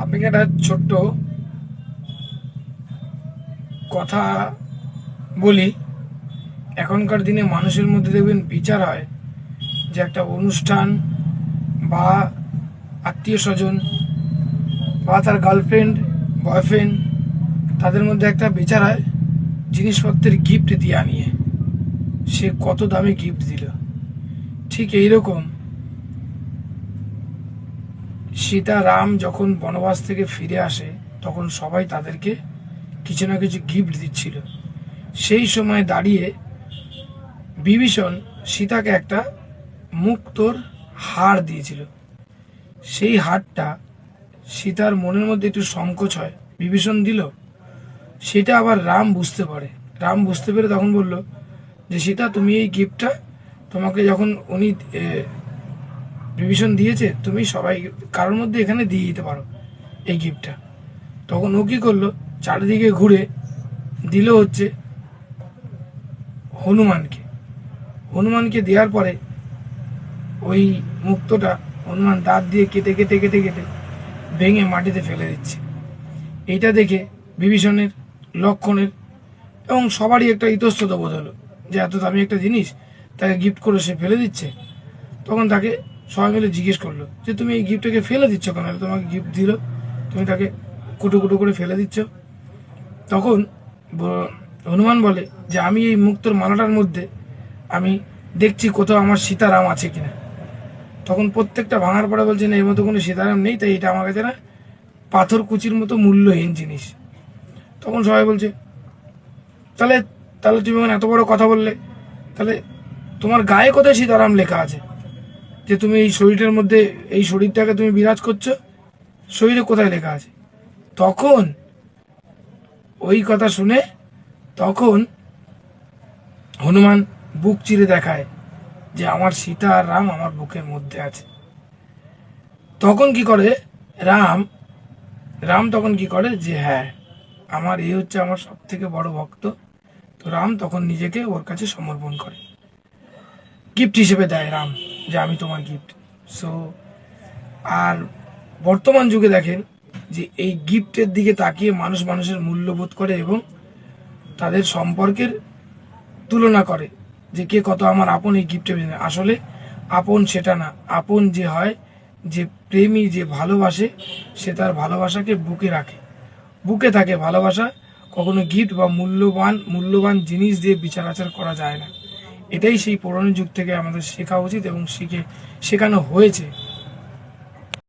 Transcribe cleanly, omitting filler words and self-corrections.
আপনাকে একটা ছোট্ট কথা বলি। এখনকার দিনে মানুষের মধ্যে দেখবেন বিচার হয় যে একটা অনুষ্ঠান বা আত্মীয় স্বজন বা তার গার্লফ্রেন্ড বয়ফ্রেন্ড, তাদের মধ্যে একটা বিচার হয় জিনিসপত্রের গিফট দিয়ে আনিয়ে, সে কত দামি গিফট দিল। ঠিক এইরকম সীতা রাম যখন বনবাস থেকে ফিরে আসে তখন সবাই তাদেরকে কিছু না কিছু গিফট দিচ্ছিল। সেই সময় দাঁড়িয়ে বিভীষণ সীতাকে একটা মুক্তোর হার দিয়েছিল। সেই হারটা সীতার মনের মধ্যে একটু সংকোচ হয়, বিভীষণ দিল। সেটা আবার রাম বুঝতে পারে। রাম বুঝতে পেরে তখন বলল যে সীতা, তুমি এই গিফটটা তোমাকে যখন উনি বিভীষণ দিয়েছে, তুমি সবাই কারোর মধ্যে এখানে দিয়ে দিতে পারো এই গিফটটা। তখন ও কী করলো, চারিদিকে ঘুরে দিল হচ্ছে হনুমানকে। হনুমানকে দেওয়ার পরে ওই মুক্তোটা হনুমান দাঁত দিয়ে কেটে কেটে কেটে কেটে ভেঙে মাটিতে ফেলে দিচ্ছে। এইটা দেখে বিভীষণের, লক্ষণের এবং সবারই একটা ইতস্তত বোধ হলো যে এত দামি একটা জিনিস তাকে গিফট করে সে ফেলে দিচ্ছে। তখন তাকে সবাই মিলে জিজ্ঞেস করলো যে তুমি এই গিফটটাকে ফেলে দিচ্ছ কেন? তোমাকে গিফট দিল, তুমি তাকে কুটো কুটো করে ফেলে দিচ্ছ। তখন হনুমান বলে যে আমি এই মুক্তোর মালাটার মধ্যে আমি দেখছি কোথাও আমার সীতারাম আছে কিনা। তখন প্রত্যেকটা ভাঙার পরে বলছে না, এর মতো কোনো সীতারাম নেই, তাই এটা আমার কাছে না পাথর কুচির মতো মূল্যহীন জিনিস। তখন সবাই বলছে তাহলে তাহলে তুমি এখন এত বড় কথা বললে, তাহলে তোমার গায়ে কোথায় সীতারাম লেখা আছে? যে তুমি এই শরীরের মধ্যে, এই শরীরটাকে তুমি বিরাজ করছো, শরীরে কোথায় লেখা আছে? তখন ওই কথা শুনে তখন হনুমান বুক চিরে দেখায় যে আমার সীতা আর রাম আমার বুকের মধ্যে আছে। তখন কি করে রাম, তখন কি করে যে হ্যাঁ, আমার এই হচ্ছে আমার সব থেকে বড় ভক্ত। তো রাম তখন নিজেকে ওর কাছে সমর্পণ করে, গিফট হিসেবে দেয় রাম যে আমি তোমার গিফট। সো আর বর্তমান যুগে দেখেন যে এই গিফটের দিকে তাকিয়ে মানুষ মানুষের মূল্যবোধ করে এবং তাদের সম্পর্কের তুলনা করে যে কে কত আমার আপন এই গিফটে। আসলে আপন সেটা না, আপন যে হয় যে প্রেমী, যে ভালোবাসে, সে তার ভালোবাসাকে বুকে রাখে, বুকে থাকে ভালোবাসা। কখনো গিফট বা মূল্যবান জিনিস দিয়ে বিচার আচার করা যায় না। এটাই সেই পুরনো যুগ থেকে আমাদের শেখা উচিত এবং শেখানো হয়েছে।